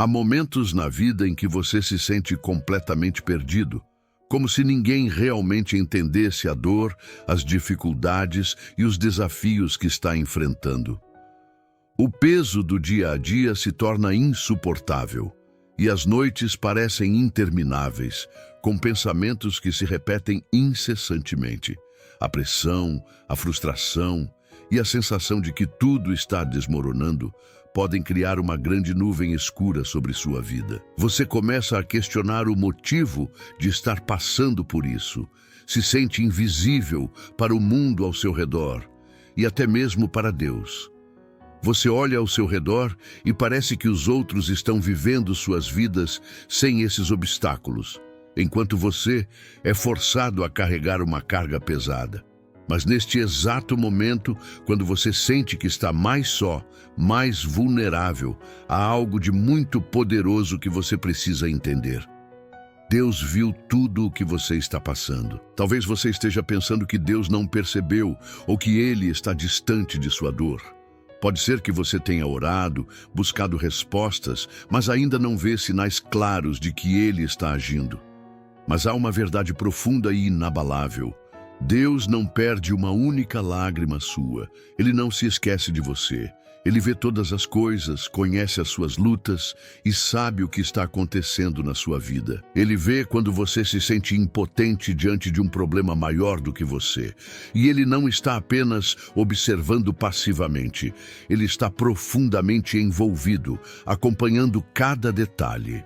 Há momentos na vida em que você se sente completamente perdido, como se ninguém realmente entendesse a dor, as dificuldades e os desafios que está enfrentando. O peso do dia a dia se torna insuportável e as noites parecem intermináveis, com pensamentos que se repetem incessantemente. A pressão, a frustração e a sensação de que tudo está desmoronando podem criar uma grande nuvem escura sobre sua vida. Você começa a questionar o motivo de estar passando por isso, se sente invisível para o mundo ao seu redor e até mesmo para Deus. Você olha ao seu redor e parece que os outros estão vivendo suas vidas sem esses obstáculos, enquanto você é forçado a carregar uma carga pesada. Mas neste exato momento, quando você sente que está mais só, mais vulnerável, há algo de muito poderoso que você precisa entender. Deus viu tudo o que você está passando. Talvez você esteja pensando que Deus não percebeu ou que Ele está distante de sua dor. Pode ser que você tenha orado, buscado respostas, mas ainda não vê sinais claros de que Ele está agindo. Mas há uma verdade profunda e inabalável. Deus não perde uma única lágrima sua. Ele não se esquece de você. Ele vê todas as coisas, conhece as suas lutas e sabe o que está acontecendo na sua vida. Ele vê quando você se sente impotente diante de um problema maior do que você. E Ele não está apenas observando passivamente. Ele está profundamente envolvido, acompanhando cada detalhe.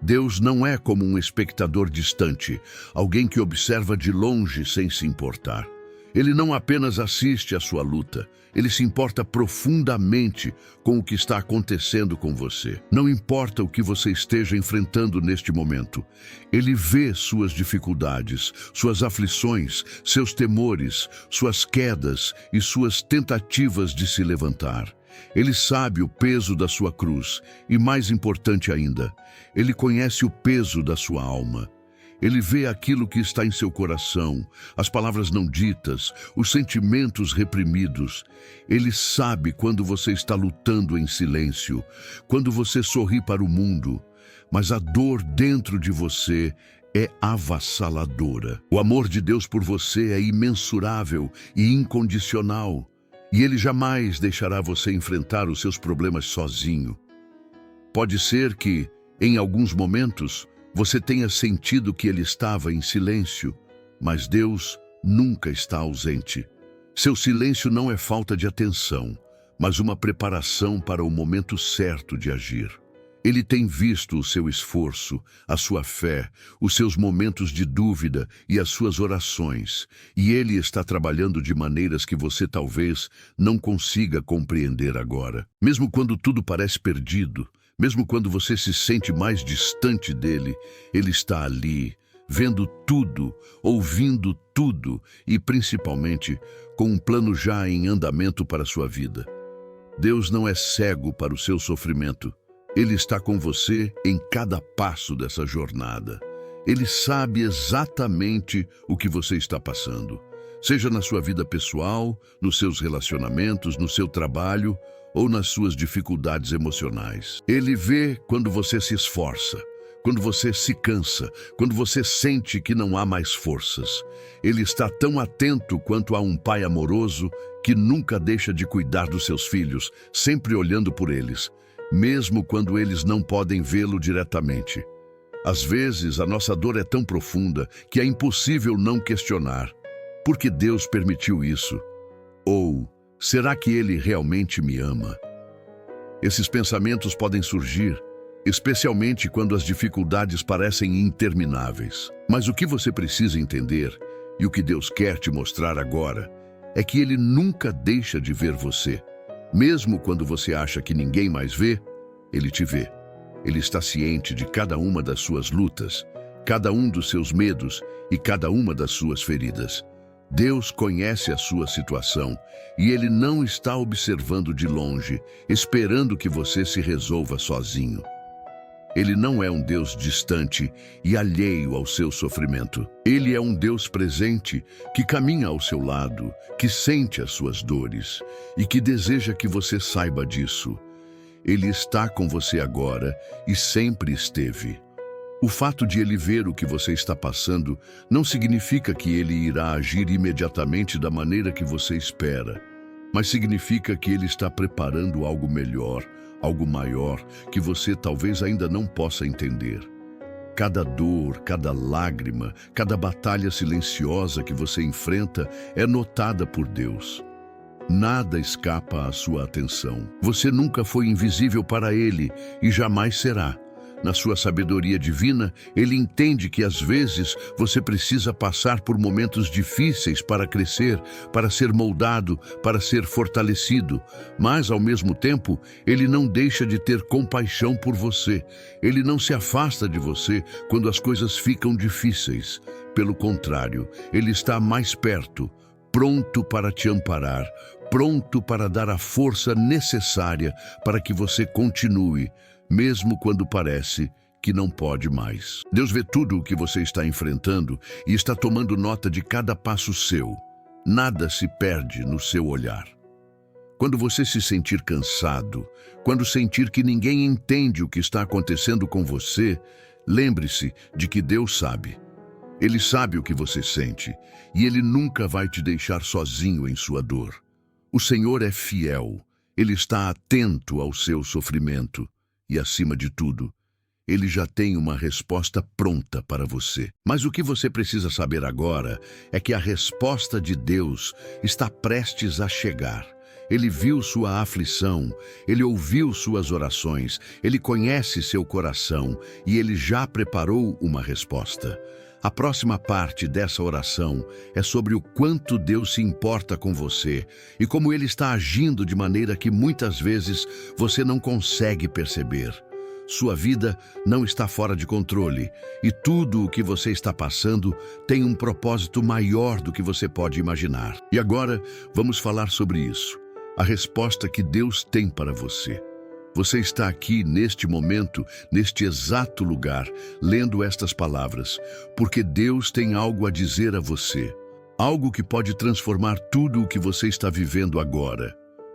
Deus não é como um espectador distante, alguém que observa de longe sem se importar. Ele não apenas assiste à sua luta, ele se importa profundamente com o que está acontecendo com você. Não importa o que você esteja enfrentando neste momento, ele vê suas dificuldades, suas aflições, seus temores, suas quedas e suas tentativas de se levantar. Ele sabe o peso da sua cruz e, mais importante ainda, ele conhece o peso da sua alma. Ele vê aquilo que está em seu coração, as palavras não ditas, os sentimentos reprimidos. Ele sabe quando você está lutando em silêncio, quando você sorri para o mundo, mas a dor dentro de você é avassaladora. O amor de Deus por você é imensurável e incondicional. E Ele jamais deixará você enfrentar os seus problemas sozinho. Pode ser que, em alguns momentos, você tenha sentido que Ele estava em silêncio, mas Deus nunca está ausente. Seu silêncio não é falta de atenção, mas uma preparação para o momento certo de agir. Ele tem visto o seu esforço, a sua fé, os seus momentos de dúvida e as suas orações, e Ele está trabalhando de maneiras que você talvez não consiga compreender agora. Mesmo quando tudo parece perdido, mesmo quando você se sente mais distante dele, Ele está ali, vendo tudo, ouvindo tudo e, principalmente, com um plano já em andamento para a sua vida. Deus não é cego para o seu sofrimento. Ele está com você em cada passo dessa jornada. Ele sabe exatamente o que você está passando, seja na sua vida pessoal, nos seus relacionamentos, no seu trabalho ou nas suas dificuldades emocionais. Ele vê quando você se esforça, quando você se cansa, quando você sente que não há mais forças. Ele está tão atento quanto a um pai amoroso que nunca deixa de cuidar dos seus filhos, sempre olhando por eles, mesmo quando eles não podem vê-lo diretamente. Às vezes, a nossa dor é tão profunda que é impossível não questionar. Por que Deus permitiu isso? Ou, será que Ele realmente me ama? Esses pensamentos podem surgir, especialmente quando as dificuldades parecem intermináveis. Mas o que você precisa entender, e o que Deus quer te mostrar agora, é que Ele nunca deixa de ver você. Mesmo quando você acha que ninguém mais vê, Ele te vê. Ele está ciente de cada uma das suas lutas, cada um dos seus medos e cada uma das suas feridas. Deus conhece a sua situação e Ele não está observando de longe, esperando que você se resolva sozinho. Ele não é um Deus distante e alheio ao seu sofrimento. Ele é um Deus presente que caminha ao seu lado, que sente as suas dores e que deseja que você saiba disso. Ele está com você agora e sempre esteve. O fato de ele ver o que você está passando não significa que ele irá agir imediatamente da maneira que você espera, mas significa que ele está preparando algo melhor, algo maior, que você talvez ainda não possa entender. Cada dor, cada lágrima, cada batalha silenciosa que você enfrenta é notada por Deus. Nada escapa à sua atenção. Você nunca foi invisível para Ele e jamais será. Na sua sabedoria divina, Ele entende que às vezes você precisa passar por momentos difíceis para crescer, para ser moldado, para ser fortalecido. Mas, ao mesmo tempo, Ele não deixa de ter compaixão por você. Ele não se afasta de você quando as coisas ficam difíceis. Pelo contrário, Ele está mais perto, pronto para te amparar, pronto para dar a força necessária para que você continue, mesmo quando parece que não pode mais. Deus vê tudo o que você está enfrentando e está tomando nota de cada passo seu. Nada se perde no seu olhar. Quando você se sentir cansado, quando sentir que ninguém entende o que está acontecendo com você, lembre-se de que Deus sabe. Ele sabe o que você sente e Ele nunca vai te deixar sozinho em sua dor. O Senhor é fiel. Ele está atento ao seu sofrimento. E, acima de tudo, Ele já tem uma resposta pronta para você. Mas o que você precisa saber agora é que a resposta de Deus está prestes a chegar. Ele viu sua aflição, Ele ouviu suas orações, Ele conhece seu coração e Ele já preparou uma resposta. A próxima parte dessa oração é sobre o quanto Deus se importa com você e como Ele está agindo de maneira que muitas vezes você não consegue perceber. Sua vida não está fora de controle e tudo o que você está passando tem um propósito maior do que você pode imaginar. E agora vamos falar sobre isso, a resposta que Deus tem para você. Você está aqui neste momento, neste exato lugar, lendo estas palavras, porque Deus tem algo a dizer a você, algo que pode transformar tudo o que você está vivendo agora.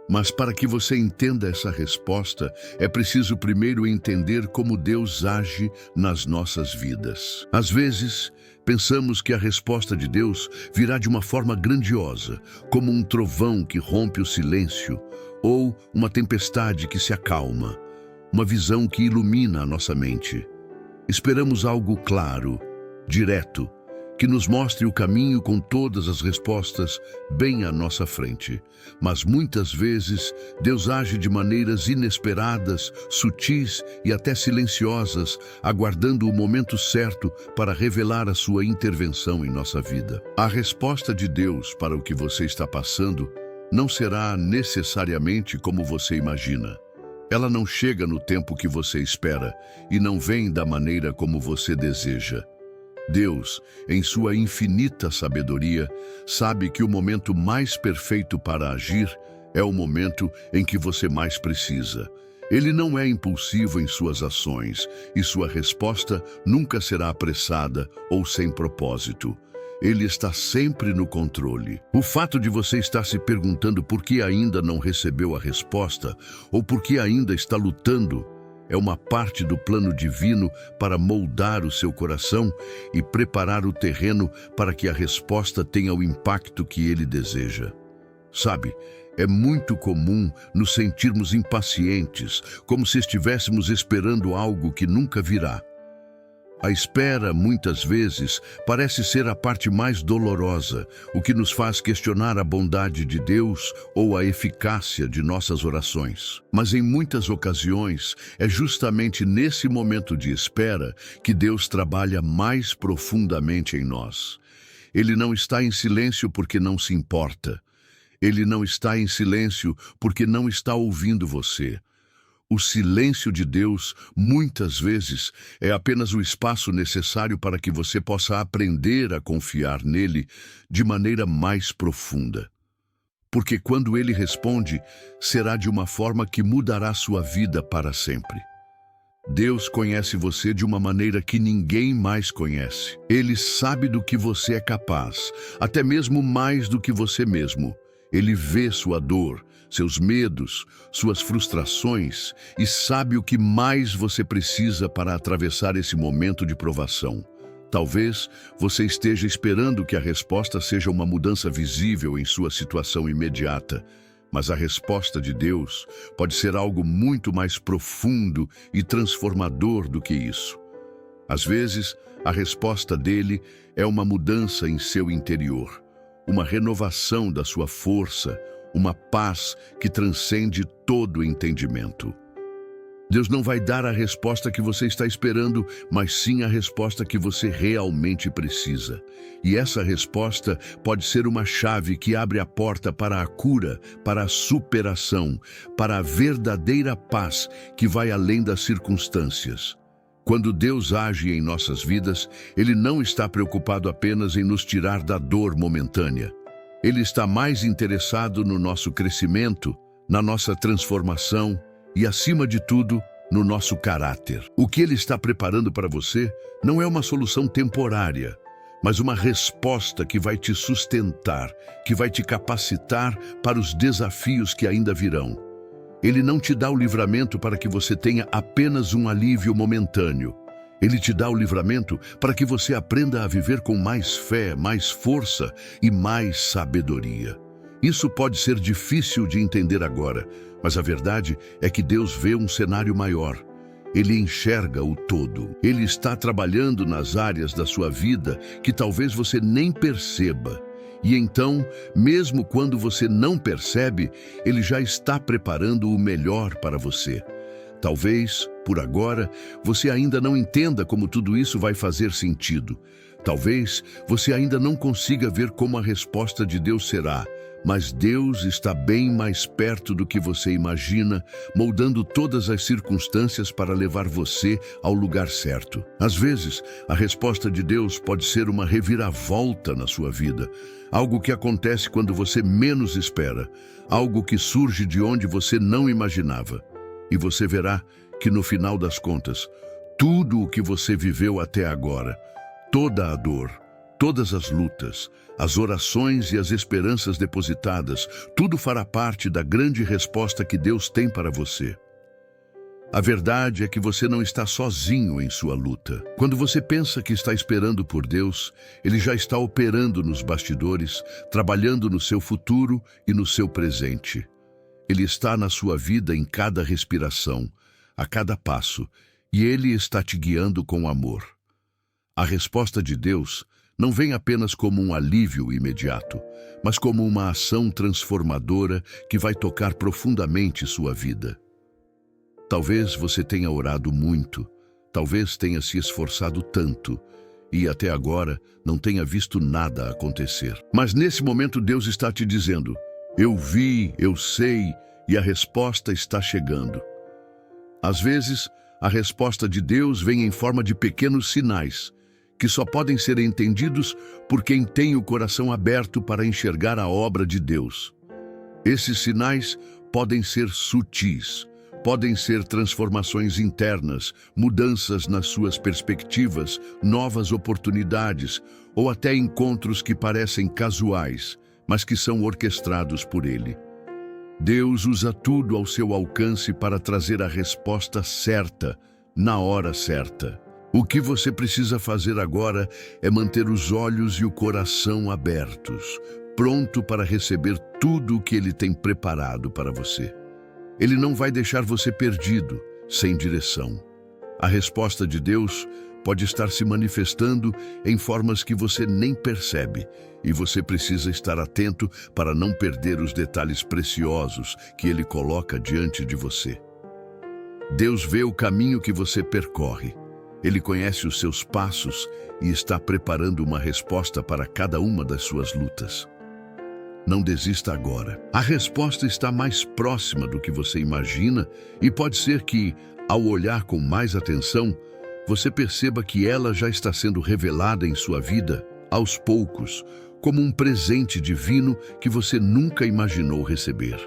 Mas para que você entenda essa resposta, é preciso primeiro entender como Deus age nas nossas vidas. Às vezes, pensamos que a resposta de Deus virá de uma forma grandiosa, como um trovão que rompe o silêncio, ou uma tempestade que se acalma, uma visão que ilumina a nossa mente. Esperamos algo claro, direto, que nos mostre o caminho com todas as respostas bem à nossa frente. Mas muitas vezes Deus age de maneiras inesperadas, sutis e até silenciosas, aguardando o momento certo para revelar a sua intervenção em nossa vida. A resposta de Deus para o que você está passando não será necessariamente como você imagina. Ela não chega no tempo que você espera e não vem da maneira como você deseja. Deus, em sua infinita sabedoria, sabe que o momento mais perfeito para agir é o momento em que você mais precisa. Ele não é impulsivo em suas ações e sua resposta nunca será apressada ou sem propósito. Ele está sempre no controle. O fato de você estar se perguntando por que ainda não recebeu a resposta ou por que ainda está lutando é uma parte do plano divino para moldar o seu coração e preparar o terreno para que a resposta tenha o impacto que ele deseja. Sabe, é muito comum nos sentirmos impacientes, como se estivéssemos esperando algo que nunca virá. A espera, muitas vezes, parece ser a parte mais dolorosa, o que nos faz questionar a bondade de Deus ou a eficácia de nossas orações. Mas em muitas ocasiões, é justamente nesse momento de espera que Deus trabalha mais profundamente em nós. Ele não está em silêncio porque não se importa. Ele não está em silêncio porque não está ouvindo você. O silêncio de Deus, muitas vezes, é apenas o espaço necessário para que você possa aprender a confiar nele de maneira mais profunda. Porque quando ele responde, será de uma forma que mudará sua vida para sempre. Deus conhece você de uma maneira que ninguém mais conhece. Ele sabe do que você é capaz, até mesmo mais do que você mesmo. Ele vê sua dor, seus medos, suas frustrações e sabe o que mais você precisa para atravessar esse momento de provação. Talvez você esteja esperando que a resposta seja uma mudança visível em sua situação imediata, mas a resposta de Deus pode ser algo muito mais profundo e transformador do que isso. Às vezes, a resposta dele é uma mudança em seu interior, uma renovação da sua força, uma paz que transcende todo o entendimento. Deus não vai dar a resposta que você está esperando, mas sim a resposta que você realmente precisa. E essa resposta pode ser uma chave que abre a porta para a cura, para a superação, para a verdadeira paz que vai além das circunstâncias. Quando Deus age em nossas vidas, Ele não está preocupado apenas em nos tirar da dor momentânea. Ele está mais interessado no nosso crescimento, na nossa transformação e, acima de tudo, no nosso caráter. O que Ele está preparando para você não é uma solução temporária, mas uma resposta que vai te sustentar, que vai te capacitar para os desafios que ainda virão. Ele não te dá o livramento para que você tenha apenas um alívio momentâneo. Ele te dá o livramento para que você aprenda a viver com mais fé, mais força e mais sabedoria. Isso pode ser difícil de entender agora, mas a verdade é que Deus vê um cenário maior. Ele enxerga o todo. Ele está trabalhando nas áreas da sua vida que talvez você nem perceba. E então, mesmo quando você não percebe, Ele já está preparando o melhor para você. Talvez, por agora, você ainda não entenda como tudo isso vai fazer sentido. Talvez você ainda não consiga ver como a resposta de Deus será, mas Deus está bem mais perto do que você imagina, moldando todas as circunstâncias para levar você ao lugar certo. Às vezes, a resposta de Deus pode ser uma reviravolta na sua vida, algo que acontece quando você menos espera, algo que surge de onde você não imaginava. E você verá que no final das contas, tudo o que você viveu até agora, toda a dor, todas as lutas, as orações e as esperanças depositadas, tudo fará parte da grande resposta que Deus tem para você. A verdade é que você não está sozinho em sua luta. Quando você pensa que está esperando por Deus, Ele já está operando nos bastidores, trabalhando no seu futuro e no seu presente. Ele está na sua vida em cada respiração, a cada passo, e Ele está te guiando com amor. A resposta de Deus não vem apenas como um alívio imediato, mas como uma ação transformadora que vai tocar profundamente sua vida. Talvez você tenha orado muito, talvez tenha se esforçado tanto, e até agora não tenha visto nada acontecer. Mas nesse momento Deus está te dizendo: eu vi, eu sei, e a resposta está chegando. Às vezes, a resposta de Deus vem em forma de pequenos sinais, que só podem ser entendidos por quem tem o coração aberto para enxergar a obra de Deus. Esses sinais podem ser sutis, podem ser transformações internas, mudanças nas suas perspectivas, novas oportunidades, ou até encontros que parecem casuais, mas que são orquestrados por Ele. Deus usa tudo ao seu alcance para trazer a resposta certa, na hora certa. O que você precisa fazer agora é manter os olhos e o coração abertos, pronto para receber tudo o que Ele tem preparado para você. Ele não vai deixar você perdido, sem direção. A resposta de Deus pode estar se manifestando em formas que você nem percebe, e você precisa estar atento para não perder os detalhes preciosos que Ele coloca diante de você. Deus vê o caminho que você percorre. Ele conhece os seus passos e está preparando uma resposta para cada uma das suas lutas. Não desista agora. A resposta está mais próxima do que você imagina e pode ser que, ao olhar com mais atenção, você perceba que ela já está sendo revelada em sua vida, aos poucos, como um presente divino que você nunca imaginou receber.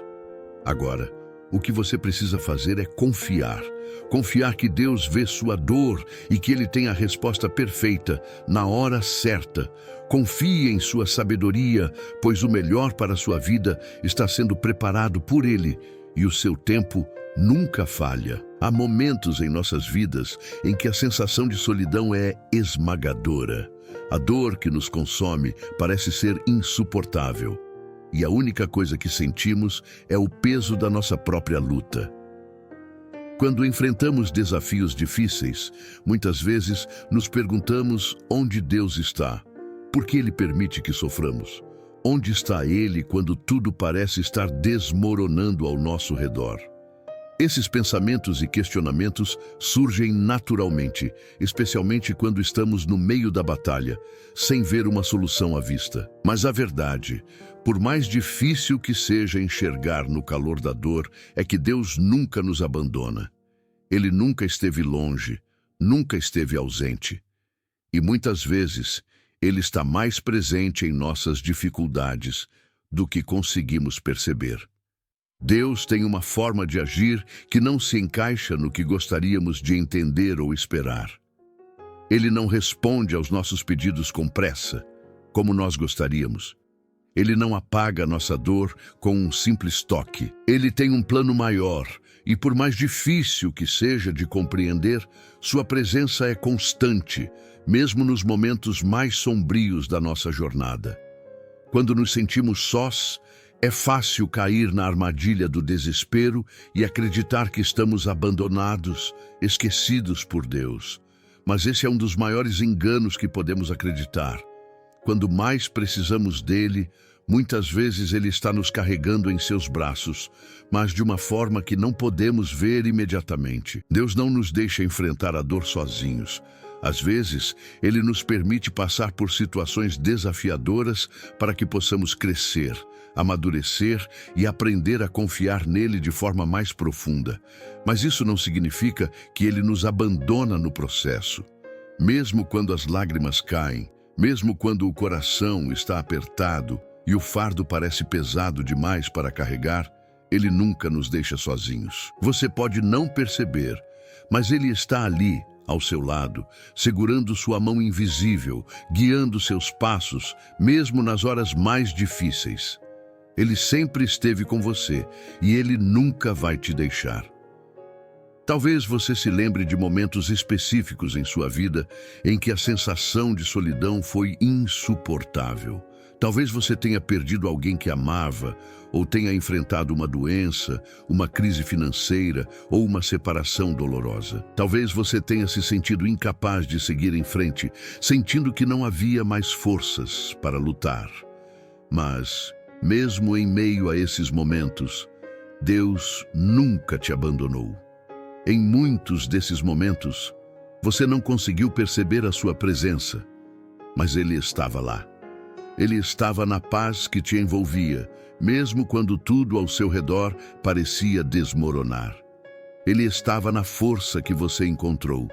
Agora, O que você precisa fazer é confiar. Confiar que Deus vê sua dor e que Ele tem a resposta perfeita, na hora certa. Confie em sua sabedoria, pois o melhor para a sua vida está sendo preparado por Ele e o seu tempo nunca falha. Há momentos em nossas vidas em que a sensação de solidão é esmagadora. A dor que nos consome parece ser insuportável. E a única coisa que sentimos é o peso da nossa própria luta. Quando enfrentamos desafios difíceis, muitas vezes nos perguntamos onde Deus está. Por que Ele permite que soframos? Onde está Ele quando tudo parece estar desmoronando ao nosso redor? Esses pensamentos e questionamentos surgem naturalmente, especialmente quando estamos no meio da batalha, sem ver uma solução à vista. Mas a verdade, por mais difícil que seja enxergar no calor da dor, é que Deus nunca nos abandona. Ele nunca esteve longe, nunca esteve ausente. E muitas vezes, Ele está mais presente em nossas dificuldades do que conseguimos perceber. Deus tem uma forma de agir que não se encaixa no que gostaríamos de entender ou esperar. Ele não responde aos nossos pedidos com pressa, como nós gostaríamos. Ele não apaga nossa dor com um simples toque. Ele tem um plano maior, e por mais difícil que seja de compreender, sua presença é constante, mesmo nos momentos mais sombrios da nossa jornada. Quando nos sentimos sós, é fácil cair na armadilha do desespero e acreditar que estamos abandonados, esquecidos por Deus. Mas esse é um dos maiores enganos que podemos acreditar. Quando mais precisamos dele, muitas vezes Ele está nos carregando em seus braços, mas de uma forma que não podemos ver imediatamente. Deus não nos deixa enfrentar a dor sozinhos. Às vezes, Ele nos permite passar por situações desafiadoras para que possamos crescer, amadurecer e aprender a confiar nele de forma mais profunda. Mas isso não significa que Ele nos abandona no processo. Mesmo quando as lágrimas caem, mesmo quando o coração está apertado e o fardo parece pesado demais para carregar, Ele nunca nos deixa sozinhos. Você pode não perceber, mas Ele está ali, ao seu lado, segurando sua mão invisível, guiando seus passos, mesmo nas horas mais difíceis. Ele sempre esteve com você e Ele nunca vai te deixar. Talvez você se lembre de momentos específicos em sua vida em que a sensação de solidão foi insuportável. Talvez você tenha perdido alguém que amava, ou tenha enfrentado uma doença, uma crise financeira ou uma separação dolorosa. Talvez você tenha se sentido incapaz de seguir em frente, sentindo que não havia mais forças para lutar. Mas, mesmo em meio a esses momentos, Deus nunca te abandonou. Em muitos desses momentos, você não conseguiu perceber a sua presença, mas Ele estava lá. Ele estava na paz que te envolvia, mesmo quando tudo ao seu redor parecia desmoronar. Ele estava na força que você encontrou,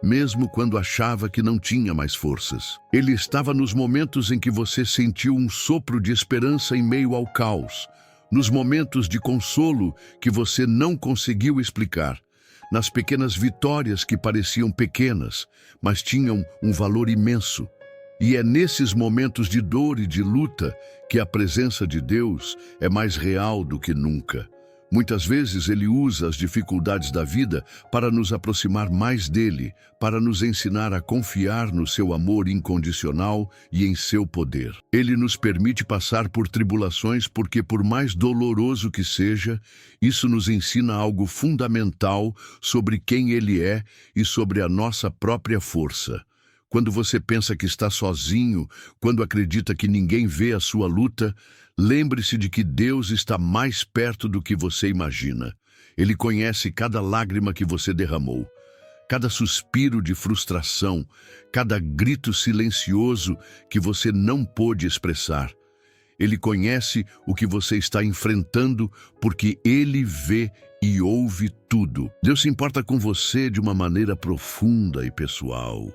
mesmo quando achava que não tinha mais forças. Ele estava nos momentos em que você sentiu um sopro de esperança em meio ao caos, nos momentos de consolo que você não conseguiu explicar, nas pequenas vitórias que pareciam pequenas, mas tinham um valor imenso. E é nesses momentos de dor e de luta que a presença de Deus é mais real do que nunca. Muitas vezes Ele usa as dificuldades da vida para nos aproximar mais dEle, para nos ensinar a confiar no seu amor incondicional e em seu poder. Ele nos permite passar por tribulações porque, por mais doloroso que seja, isso nos ensina algo fundamental sobre quem Ele é e sobre a nossa própria força. Quando você pensa que está sozinho, quando acredita que ninguém vê a sua luta, lembre-se de que Deus está mais perto do que você imagina. Ele conhece cada lágrima que você derramou, cada suspiro de frustração, cada grito silencioso que você não pôde expressar. Ele conhece o que você está enfrentando porque Ele vê e ouve tudo. Deus se importa com você de uma maneira profunda e pessoal.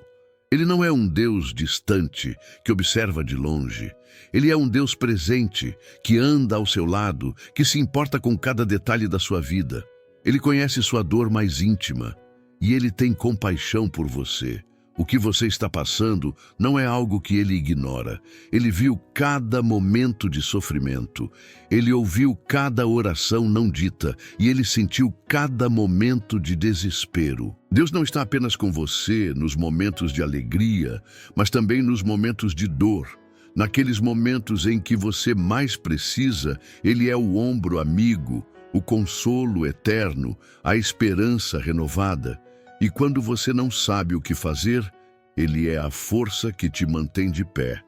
Ele não é um Deus distante, que observa de longe. Ele é um Deus presente, que anda ao seu lado, que se importa com cada detalhe da sua vida. Ele conhece sua dor mais íntima e ele tem compaixão por você. O que você está passando não é algo que ele ignora. Ele viu cada momento de sofrimento. Ele ouviu cada oração não dita e ele sentiu cada momento de desespero. Deus não está apenas com você nos momentos de alegria, mas também nos momentos de dor. Naqueles momentos em que você mais precisa, ele é o ombro amigo, o consolo eterno, a esperança renovada. E quando você não sabe o que fazer, ele é a força que te mantém de pé.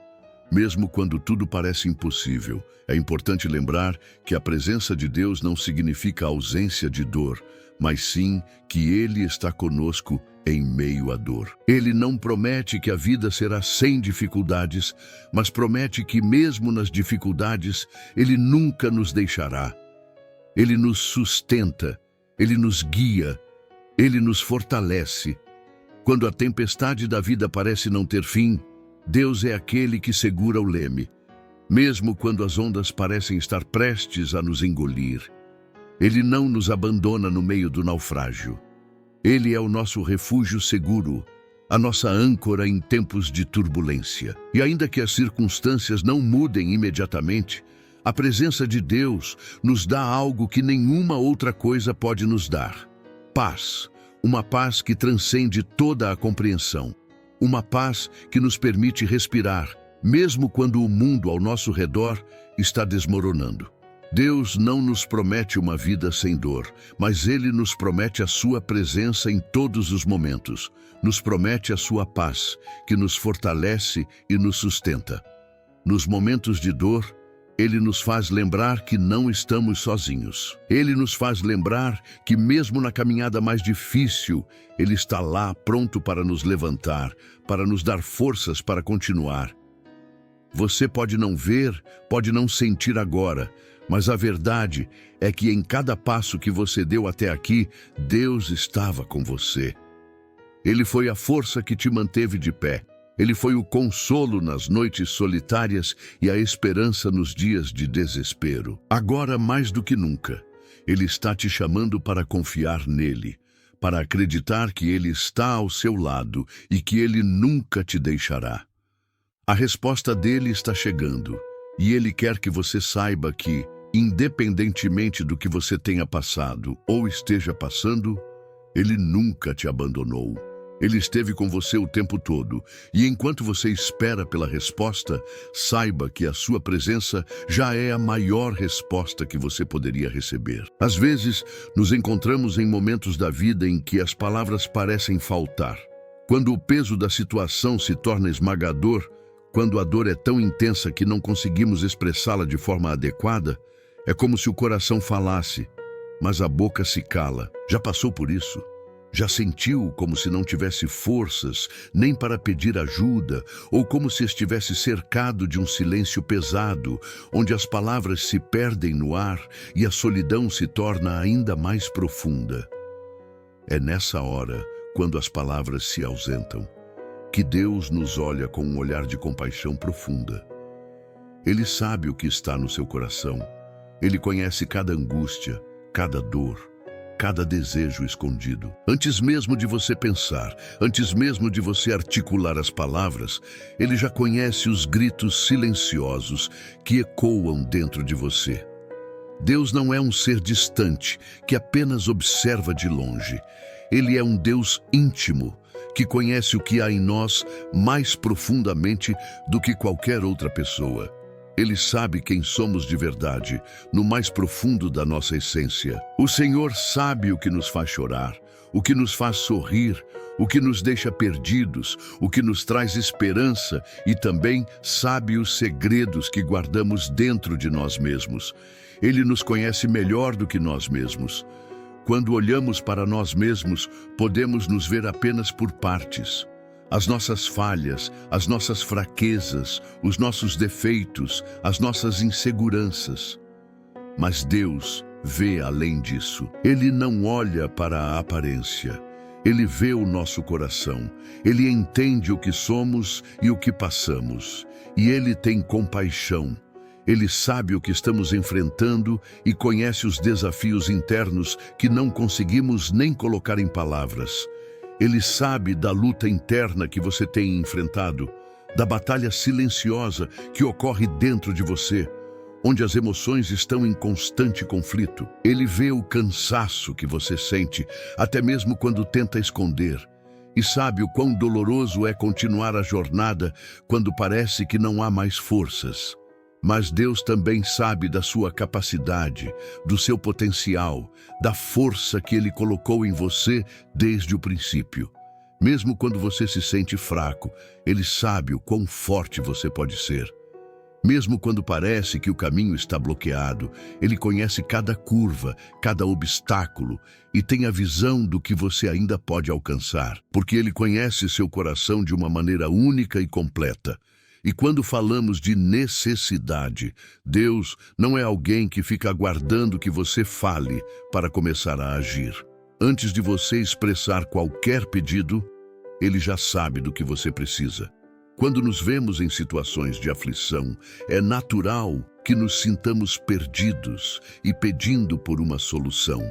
Mesmo quando tudo parece impossível, é importante lembrar que a presença de Deus não significa ausência de dor, mas sim que Ele está conosco em meio à dor. Ele não promete que a vida será sem dificuldades, mas promete que mesmo nas dificuldades, Ele nunca nos deixará. Ele nos sustenta, Ele nos guia, Ele nos fortalece. Quando a tempestade da vida parece não ter fim, Deus é aquele que segura o leme. Mesmo quando as ondas parecem estar prestes a nos engolir, Ele não nos abandona no meio do naufrágio. Ele é o nosso refúgio seguro, a nossa âncora em tempos de turbulência. E ainda que as circunstâncias não mudem imediatamente, a presença de Deus nos dá algo que nenhuma outra coisa pode nos dar: paz, uma paz que transcende toda a compreensão, uma paz que nos permite respirar, mesmo quando o mundo ao nosso redor está desmoronando. Deus não nos promete uma vida sem dor, mas Ele nos promete a sua presença em todos os momentos, nos promete a sua paz, que nos fortalece e nos sustenta. Nos momentos de dor, Ele nos faz lembrar que não estamos sozinhos. Ele nos faz lembrar que mesmo na caminhada mais difícil, Ele está lá pronto para nos levantar, para nos dar forças para continuar. Você pode não ver, pode não sentir agora, mas a verdade é que em cada passo que você deu até aqui, Deus estava com você. Ele foi a força que te manteve de pé. Ele foi o consolo nas noites solitárias e a esperança nos dias de desespero. Agora, mais do que nunca, Ele está te chamando para confiar nele, para acreditar que Ele está ao seu lado e que Ele nunca te deixará. A resposta dele está chegando, e Ele quer que você saiba que, independentemente do que você tenha passado ou esteja passando, Ele nunca te abandonou. Ele esteve com você o tempo todo, e enquanto você espera pela resposta, saiba que a sua presença já é a maior resposta que você poderia receber. Às vezes, nos encontramos em momentos da vida em que as palavras parecem faltar. Quando o peso da situação se torna esmagador, quando a dor é tão intensa que não conseguimos expressá-la de forma adequada, é como se o coração falasse, mas a boca se cala. Já passou por isso? Já sentiu como se não tivesse forças nem para pedir ajuda, ou como se estivesse cercado de um silêncio pesado, onde as palavras se perdem no ar e a solidão se torna ainda mais profunda? É nessa hora, quando as palavras se ausentam, que Deus nos olha com um olhar de compaixão profunda. Ele sabe o que está no seu coração. Ele conhece cada angústia, cada dor, cada desejo escondido. Antes mesmo de você pensar, antes mesmo de você articular as palavras, Ele já conhece os gritos silenciosos que ecoam dentro de você. Deus não é um ser distante que apenas observa de longe. Ele é um Deus íntimo, que conhece o que há em nós mais profundamente do que qualquer outra pessoa. Ele sabe quem somos de verdade, no mais profundo da nossa essência. O Senhor sabe o que nos faz chorar, o que nos faz sorrir, o que nos deixa perdidos, o que nos traz esperança e também sabe os segredos que guardamos dentro de nós mesmos. Ele nos conhece melhor do que nós mesmos. Quando olhamos para nós mesmos, podemos nos ver apenas por partes. As nossas falhas, as nossas fraquezas, os nossos defeitos, as nossas inseguranças. Mas Deus vê além disso. Ele não olha para a aparência. Ele vê o nosso coração, Ele entende o que somos e o que passamos, e Ele tem compaixão. Ele sabe o que estamos enfrentando e conhece os desafios internos que não conseguimos nem colocar em palavras. Ele sabe da luta interna que você tem enfrentado, da batalha silenciosa que ocorre dentro de você, onde as emoções estão em constante conflito. Ele vê o cansaço que você sente, até mesmo quando tenta esconder, e sabe o quão doloroso é continuar a jornada quando parece que não há mais forças. Mas Deus também sabe da sua capacidade, do seu potencial, da força que Ele colocou em você desde o princípio. Mesmo quando você se sente fraco, Ele sabe o quão forte você pode ser. Mesmo quando parece que o caminho está bloqueado, Ele conhece cada curva, cada obstáculo e tem a visão do que você ainda pode alcançar, porque Ele conhece seu coração de uma maneira única e completa. E quando falamos de necessidade, Deus não é alguém que fica aguardando que você fale para começar a agir. Antes de você expressar qualquer pedido, Ele já sabe do que você precisa. Quando nos vemos em situações de aflição, é natural que nos sintamos perdidos e pedindo por uma solução,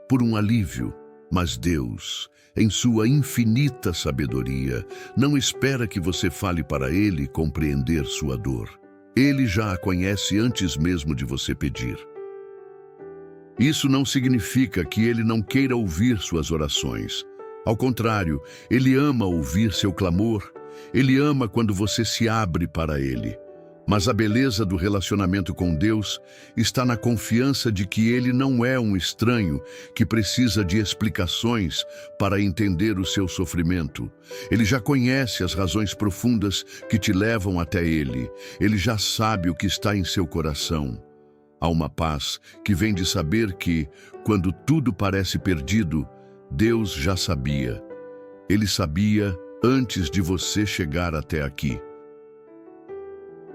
por um alívio. Mas Deus, em sua infinita sabedoria, não espera que você fale para Ele compreender sua dor. Ele já a conhece antes mesmo de você pedir. Isso não significa que Ele não queira ouvir suas orações. Ao contrário, Ele ama ouvir seu clamor. Ele ama quando você se abre para Ele. Mas a beleza do relacionamento com Deus está na confiança de que Ele não é um estranho que precisa de explicações para entender o seu sofrimento. Ele já conhece as razões profundas que te levam até Ele. Ele já sabe o que está em seu coração. Há uma paz que vem de saber que, quando tudo parece perdido, Deus já sabia. Ele sabia antes de você chegar até aqui.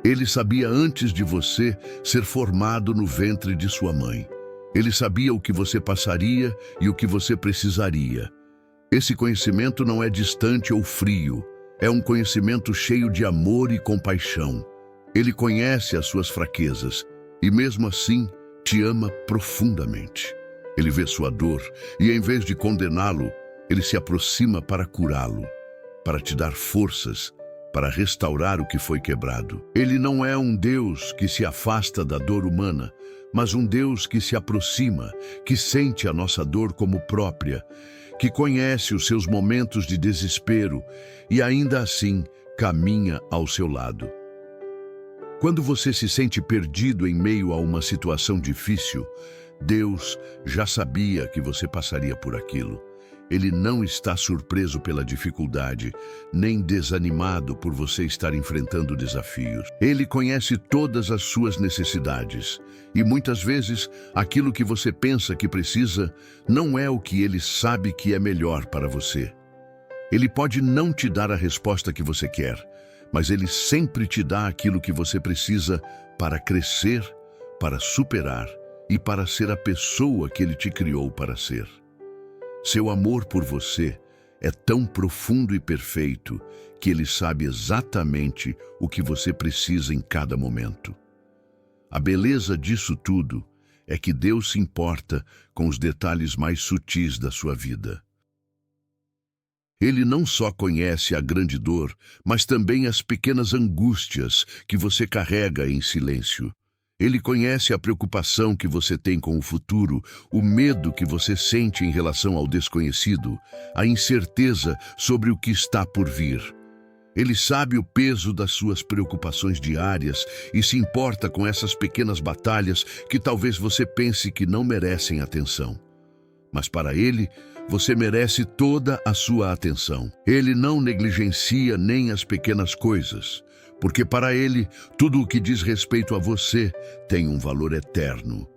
Ele sabia antes de você ser formado no ventre de sua mãe. Ele sabia o que você passaria e o que você precisaria. Esse conhecimento não é distante ou frio. É um conhecimento cheio de amor e compaixão. Ele conhece as suas fraquezas e, mesmo assim, te ama profundamente. Ele vê sua dor e, em vez de condená-lo, Ele se aproxima para curá-lo, para te dar forças, para restaurar o que foi quebrado. Ele não é um Deus que se afasta da dor humana, mas um Deus que se aproxima, que sente a nossa dor como própria, que conhece os seus momentos de desespero e ainda assim caminha ao seu lado. Quando você se sente perdido em meio a uma situação difícil, Deus já sabia que você passaria por aquilo. Ele não está surpreso pela dificuldade, nem desanimado por você estar enfrentando desafios. Ele conhece todas as suas necessidades e muitas vezes aquilo que você pensa que precisa não é o que Ele sabe que é melhor para você. Ele pode não te dar a resposta que você quer, mas Ele sempre te dá aquilo que você precisa para crescer, para superar e para ser a pessoa que Ele te criou para ser. Seu amor por você é tão profundo e perfeito que Ele sabe exatamente o que você precisa em cada momento. A beleza disso tudo é que Deus se importa com os detalhes mais sutis da sua vida. Ele não só conhece a grande dor, mas também as pequenas angústias que você carrega em silêncio. Ele conhece a preocupação que você tem com o futuro, o medo que você sente em relação ao desconhecido, a incerteza sobre o que está por vir. Ele sabe o peso das suas preocupações diárias e se importa com essas pequenas batalhas que talvez você pense que não merecem atenção. Mas para Ele, você merece toda a sua atenção. Ele não negligencia nem as pequenas coisas, porque para Ele, tudo o que diz respeito a você tem um valor eterno.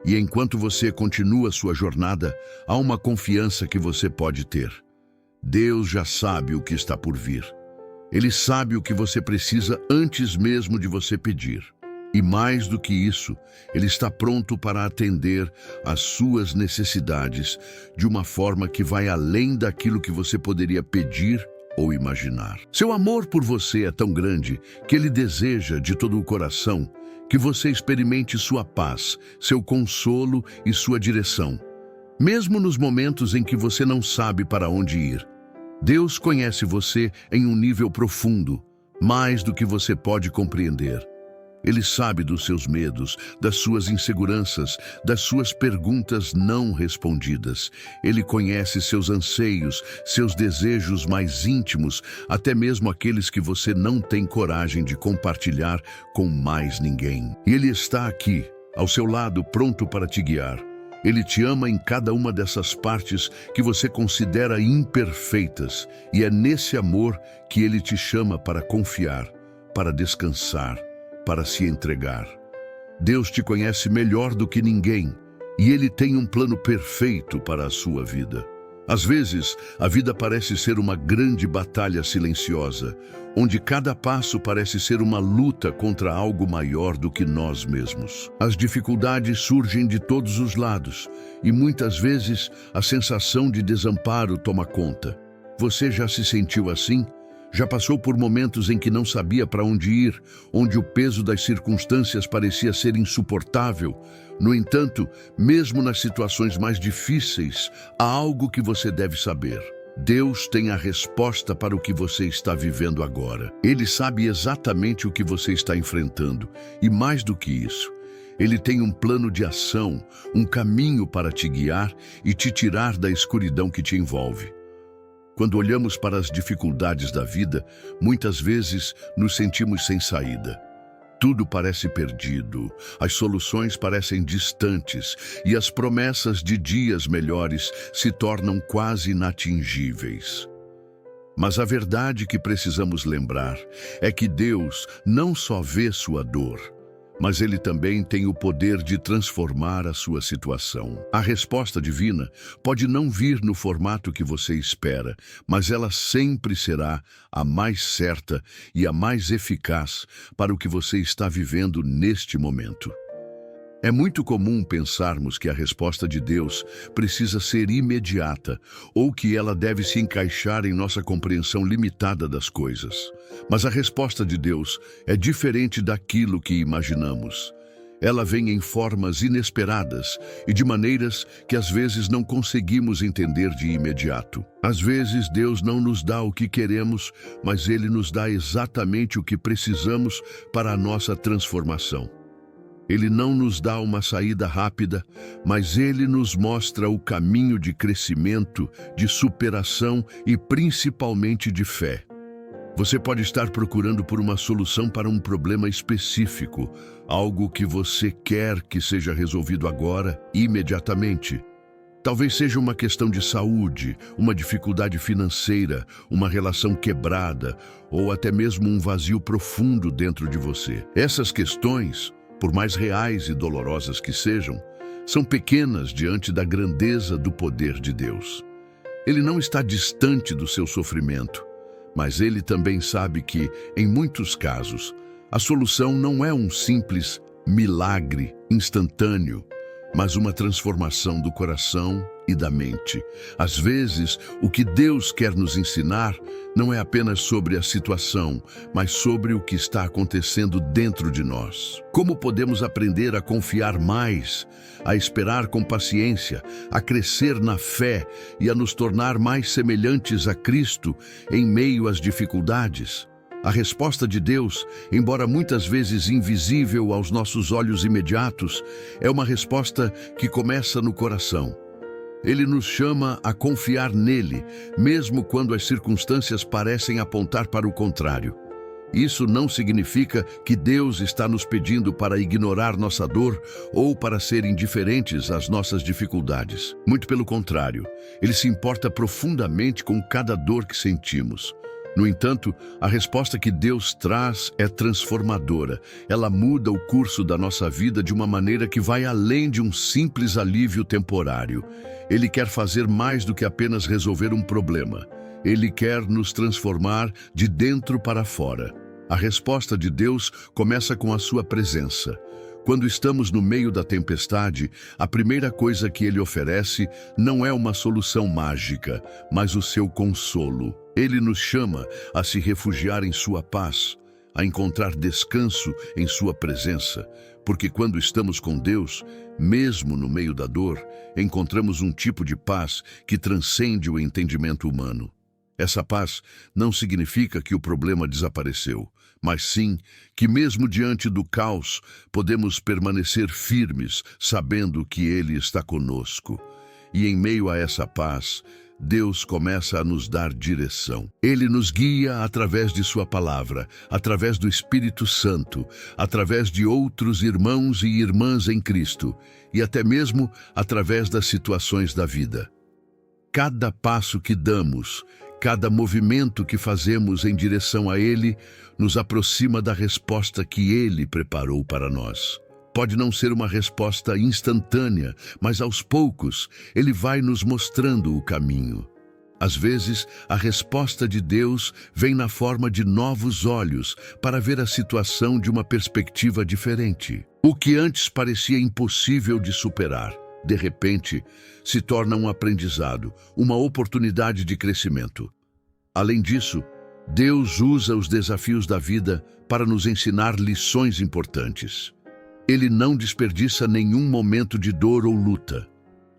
E enquanto você continua sua jornada, há uma confiança que você pode ter. Deus já sabe o que está por vir. Ele sabe o que você precisa antes mesmo de você pedir. E mais do que isso, Ele está pronto para atender às suas necessidades de uma forma que vai além daquilo que você poderia pedir ou imaginar. Seu amor por você é tão grande que Ele deseja de todo o coração que você experimente sua paz, seu consolo e sua direção. Mesmo nos momentos em que você não sabe para onde ir, Deus conhece você em um nível profundo, mais do que você pode compreender. Ele sabe dos seus medos, das suas inseguranças, das suas perguntas não respondidas. Ele conhece seus anseios, seus desejos mais íntimos, até mesmo aqueles que você não tem coragem de compartilhar com mais ninguém. E Ele está aqui, ao seu lado, pronto para te guiar. Ele te ama em cada uma dessas partes que você considera imperfeitas, e é nesse amor que Ele te chama para confiar, para descansar, para se entregar. Deus te conhece melhor do que ninguém e Ele tem um plano perfeito para a sua vida. Às vezes, a vida parece ser uma grande batalha silenciosa, onde cada passo parece ser uma luta contra algo maior do que nós mesmos. As dificuldades surgem de todos os lados e muitas vezes a sensação de desamparo toma conta. Você já se sentiu assim? Já passou por momentos em que não sabia para onde ir, onde o peso das circunstâncias parecia ser insuportável? No entanto, mesmo nas situações mais difíceis, há algo que você deve saber. Deus tem a resposta para o que você está vivendo agora. Ele sabe exatamente o que você está enfrentando. E mais do que isso, Ele tem um plano de ação, um caminho para te guiar e te tirar da escuridão que te envolve. Quando olhamos para as dificuldades da vida, muitas vezes nos sentimos sem saída. Tudo parece perdido, as soluções parecem distantes e as promessas de dias melhores se tornam quase inatingíveis. Mas a verdade que precisamos lembrar é que Deus não só vê sua dor, mas Ele também tem o poder de transformar a sua situação. A resposta divina pode não vir no formato que você espera, mas ela sempre será a mais certa e a mais eficaz para o que você está vivendo neste momento. É muito comum pensarmos que a resposta de Deus precisa ser imediata ou que ela deve se encaixar em nossa compreensão limitada das coisas. Mas a resposta de Deus é diferente daquilo que imaginamos. Ela vem em formas inesperadas e de maneiras que às vezes não conseguimos entender de imediato. Às vezes Deus não nos dá o que queremos, mas Ele nos dá exatamente o que precisamos para a nossa transformação. Ele não nos dá uma saída rápida, mas Ele nos mostra o caminho de crescimento, de superação e principalmente de fé. Você pode estar procurando por uma solução para um problema específico, algo que você quer que seja resolvido agora, imediatamente. Talvez seja uma questão de saúde, uma dificuldade financeira, uma relação quebrada ou até mesmo um vazio profundo dentro de você. Essas questões, por mais reais e dolorosas que sejam, são pequenas diante da grandeza do poder de Deus. Ele não está distante do seu sofrimento, mas Ele também sabe que, em muitos casos, a solução não é um simples milagre instantâneo, mas uma transformação do coração e da mente. Às vezes, o que Deus quer nos ensinar não é apenas sobre a situação, mas sobre o que está acontecendo dentro de nós. Como podemos aprender a confiar mais, a esperar com paciência, a crescer na fé e a nos tornar mais semelhantes a Cristo em meio às dificuldades? A resposta de Deus, embora muitas vezes invisível aos nossos olhos imediatos, é uma resposta que começa no coração. Ele nos chama a confiar nele, mesmo quando as circunstâncias parecem apontar para o contrário. Isso não significa que Deus está nos pedindo para ignorar nossa dor ou para ser indiferentes às nossas dificuldades. Muito pelo contrário, Ele se importa profundamente com cada dor que sentimos. No entanto, a resposta que Deus traz é transformadora. Ela muda o curso da nossa vida de uma maneira que vai além de um simples alívio temporário. Ele quer fazer mais do que apenas resolver um problema. Ele quer nos transformar de dentro para fora. A resposta de Deus começa com a sua presença. Quando estamos no meio da tempestade, a primeira coisa que Ele oferece não é uma solução mágica, mas o seu consolo. Ele nos chama a se refugiar em sua paz, a encontrar descanso em sua presença, porque quando estamos com Deus, mesmo no meio da dor, encontramos um tipo de paz que transcende o entendimento humano. Essa paz não significa que o problema desapareceu, mas sim que mesmo diante do caos, podemos permanecer firmes, sabendo que Ele está conosco. E em meio a essa paz, Deus começa a nos dar direção. Ele nos guia através de sua palavra, através do Espírito Santo, através de outros irmãos e irmãs em Cristo, e até mesmo através das situações da vida. Cada passo que damos, cada movimento que fazemos em direção a Ele, nos aproxima da resposta que Ele preparou para nós. Pode não ser uma resposta instantânea, mas aos poucos Ele vai nos mostrando o caminho. Às vezes, a resposta de Deus vem na forma de novos olhos para ver a situação de uma perspectiva diferente. O que antes parecia impossível de superar, de repente, se torna um aprendizado, uma oportunidade de crescimento. Além disso, Deus usa os desafios da vida para nos ensinar lições importantes. Ele não desperdiça nenhum momento de dor ou luta.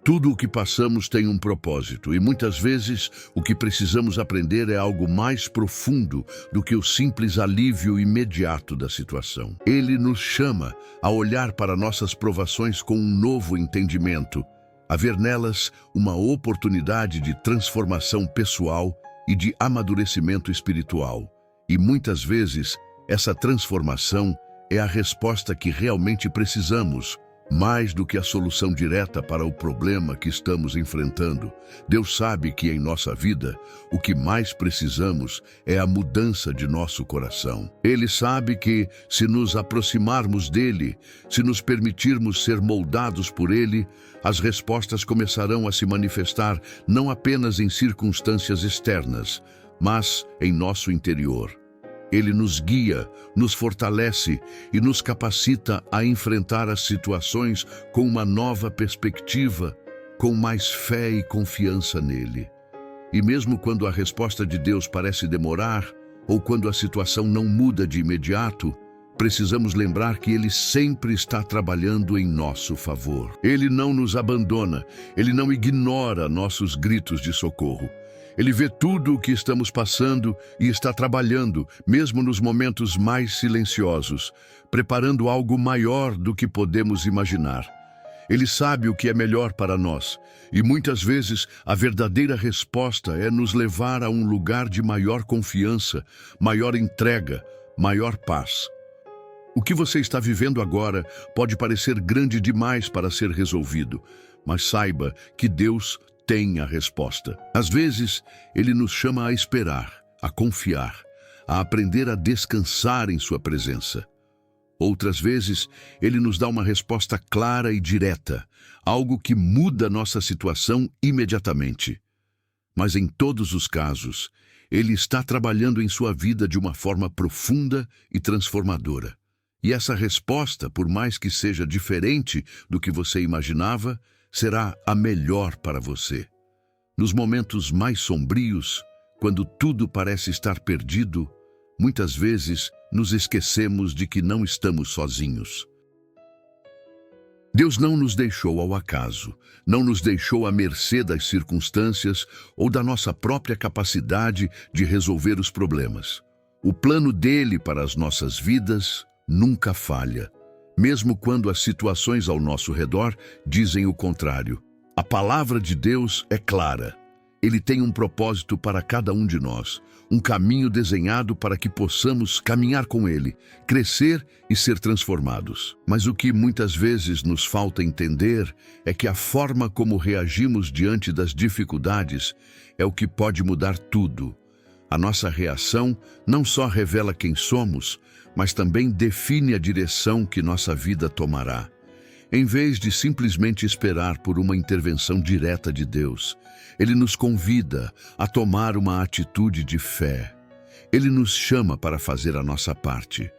Tudo o que passamos tem um propósito, e muitas vezes o que precisamos aprender é algo mais profundo do que o simples alívio imediato da situação. Ele nos chama a olhar para nossas provações com um novo entendimento, a ver nelas uma oportunidade de transformação pessoal e de amadurecimento espiritual. E muitas vezes, essa transformação é a resposta que realmente precisamos, mais do que a solução direta para o problema que estamos enfrentando. Deus sabe que em nossa vida, o que mais precisamos é a mudança de nosso coração. Ele sabe que, se nos aproximarmos dele, se nos permitirmos ser moldados por ele, as respostas começarão a se manifestar não apenas em circunstâncias externas, mas em nosso interior. Ele nos guia, nos fortalece e nos capacita a enfrentar as situações com uma nova perspectiva, com mais fé e confiança nele. E mesmo quando a resposta de Deus parece demorar, ou quando a situação não muda de imediato, precisamos lembrar que Ele sempre está trabalhando em nosso favor. Ele não nos abandona, Ele não ignora nossos gritos de socorro. Ele vê tudo o que estamos passando e está trabalhando, mesmo nos momentos mais silenciosos, preparando algo maior do que podemos imaginar. Ele sabe o que é melhor para nós, e muitas vezes a verdadeira resposta é nos levar a um lugar de maior confiança, maior entrega, maior paz. O que você está vivendo agora pode parecer grande demais para ser resolvido, mas saiba que Deus tem a resposta. Às vezes, Ele nos chama a esperar, a confiar, a aprender a descansar em sua presença. Outras vezes, Ele nos dá uma resposta clara e direta, algo que muda nossa situação imediatamente. Mas em todos os casos, Ele está trabalhando em sua vida de uma forma profunda e transformadora. E essa resposta, por mais que seja diferente do que você imaginava, será a melhor para você. Nos momentos mais sombrios, quando tudo parece estar perdido, muitas vezes nos esquecemos de que não estamos sozinhos. Deus não nos deixou ao acaso, não nos deixou à mercê das circunstâncias ou da nossa própria capacidade de resolver os problemas. O plano dele para as nossas vidas nunca falha, mesmo quando as situações ao nosso redor dizem o contrário. A palavra de Deus é clara. Ele tem um propósito para cada um de nós, um caminho desenhado para que possamos caminhar com Ele, crescer e ser transformados. Mas o que muitas vezes nos falta entender é que a forma como reagimos diante das dificuldades é o que pode mudar tudo. A nossa reação não só revela quem somos, mas também define a direção que nossa vida tomará. Em vez de simplesmente esperar por uma intervenção direta de Deus, Ele nos convida a tomar uma atitude de fé. Ele nos chama para fazer a nossa parte.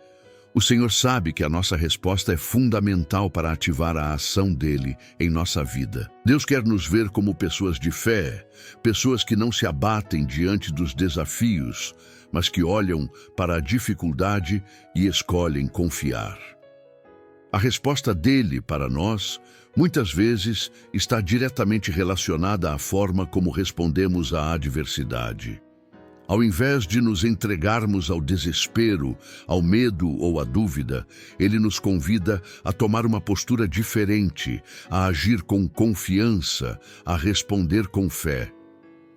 O Senhor sabe que a nossa resposta é fundamental para ativar a ação dele em nossa vida. Deus quer nos ver como pessoas de fé, pessoas que não se abatem diante dos desafios, mas que olham para a dificuldade e escolhem confiar. A resposta dele para nós, muitas vezes, está diretamente relacionada à forma como respondemos à adversidade. Ao invés de nos entregarmos ao desespero, ao medo ou à dúvida, ele nos convida a tomar uma postura diferente, a agir com confiança, a responder com fé.